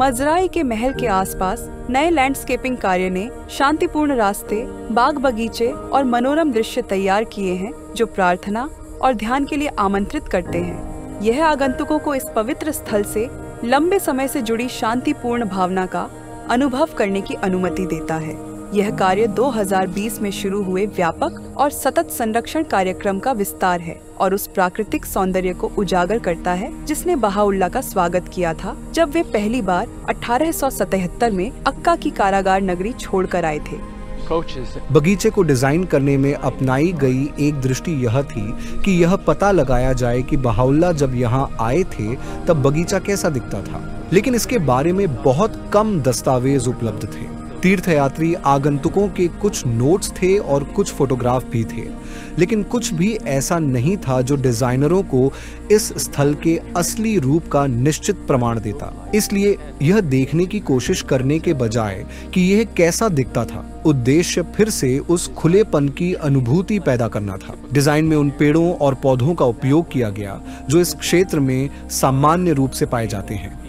मजराई के महल के आसपास नए लैंडस्केपिंग कार्य ने शांतिपूर्ण रास्ते, बाग बगीचे और मनोरम दृश्य तैयार किए हैं जो प्रार्थना और ध्यान के लिए आमंत्रित करते हैं। यह आगंतुकों को इस पवित्र स्थल से लंबे समय से जुड़ी शांतिपूर्ण भावना का अनुभव करने की अनुमति देता है। यह कार्य 2020 में शुरू हुए व्यापक और सतत संरक्षण कार्यक्रम का विस्तार है और उस प्राकृतिक सौंदर्य को उजागर करता है जिसने बहाउल्लाह का स्वागत किया था जब वे पहली बार 1877 में अक्का की कारागार नगरी छोड़कर आए थे। बगीचे को डिजाइन करने में अपनाई गई एक दृष्टि यह थी कि यह पता लगाया जाए कि बहाउल्लाह जब यहाँ आए थे तब बगीचा कैसा दिखता था, लेकिन इसके बारे में बहुत कम दस्तावेज उपलब्ध थे। तीर्थयात्री आगंतुकों के कुछ नोट्स थे और कुछ फोटोग्राफ भी थे, लेकिन कुछ भी ऐसा नहीं था जो डिजाइनरों को इस स्थल के असली रूप का निश्चित प्रमाण देता। इसलिए यह देखने की कोशिश करने के बजाय कि यह कैसा दिखता था, उद्देश्य फिर से उस खुलेपन की अनुभूति पैदा करना था। डिजाइन में उन पेड़ों और पौधों का उपयोग किया गया जो इस क्षेत्र में सामान्य रूप से पाए जाते हैं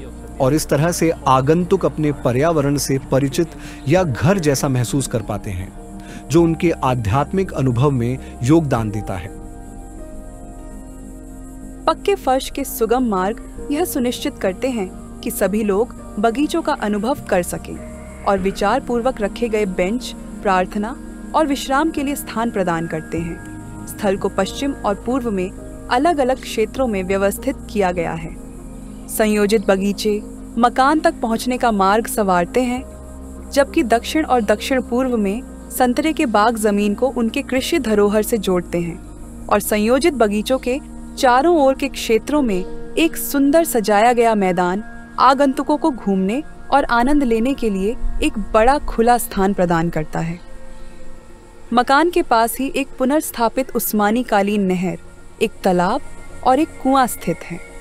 और इस तरह से आगंतुक अपने पर्यावरण से परिचित या घर जैसा महसूस कर पाते हैं, जो उनके आध्यात्मिक अनुभव में योगदान देता है। पक्के फर्श के सुगम मार्ग यह सुनिश्चित करते हैं कि सभी लोग बगीचों का अनुभव कर सकें और विचार पूर्वक रखे गए बेंच प्रार्थना और विश्राम के लिए स्थान प्रदान करते हैं। स्थल को पश्चिम और पूर्व में अलग अलग क्षेत्रों में व्यवस्थित किया गया है। संयोजित बगीचे मकान तक पहुंचने का मार्ग संवारते हैं, जबकि दक्षिण और दक्षिण पूर्व में संतरे के बाग जमीन को उनके कृषि धरोहर से जोड़ते हैं और संयोजित बगीचों के चारों ओर के क्षेत्रों में एक सुंदर सजाया गया मैदान आगंतुकों को घूमने और आनंद लेने के लिए एक बड़ा खुला स्थान प्रदान करता है। मकान के पास ही एक पुनर्स्थापित उस्मानी कालीन नहर, एक तालाब और एक कुआं स्थित है।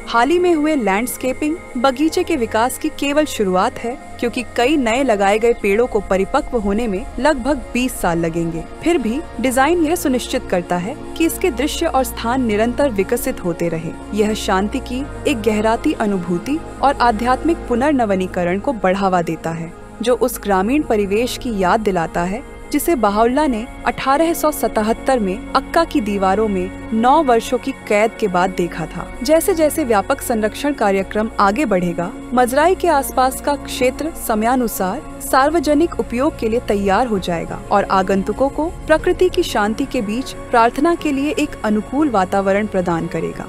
हाल ही में हुए लैंडस्केपिंग बगीचे के विकास की केवल शुरुआत है, क्योंकि कई नए लगाए गए पेड़ों को परिपक्व होने में लगभग 20 साल लगेंगे। फिर भी डिजाइन यह सुनिश्चित करता है कि इसके दृश्य और स्थान निरंतर विकसित होते रहे। यह शांति की एक गहराती अनुभूति और आध्यात्मिक पुनर्नवीनीकरण को बढ़ावा देता है, जो उस ग्रामीण परिवेश की याद दिलाता है जिसे बहाउल्लाह ने 1877 में अक्का की दीवारों में 9 वर्षों की कैद के बाद देखा था। जैसे जैसे व्यापक संरक्षण कार्यक्रम आगे बढ़ेगा, मजराई के आसपास का क्षेत्र समयानुसार सार्वजनिक उपयोग के लिए तैयार हो जाएगा और आगंतुकों को प्रकृति की शांति के बीच प्रार्थना के लिए एक अनुकूल वातावरण प्रदान करेगा।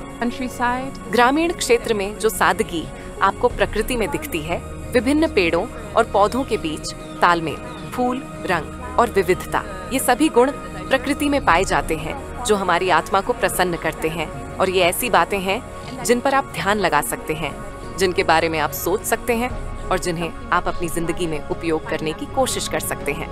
ग्रामीण क्षेत्र में जो सादगी आपको प्रकृति में दिखती है, विभिन्न पेड़ों और पौधों के बीच तालमेल, फूल, रंग और विविधता, ये सभी गुण प्रकृति में पाए जाते हैं जो हमारी आत्मा को प्रसन्न करते हैं। और ये ऐसी बातें हैं जिन पर आप ध्यान लगा सकते हैं, जिनके बारे में आप सोच सकते हैं और जिन्हें आप अपनी जिंदगी में उपयोग करने की कोशिश कर सकते हैं।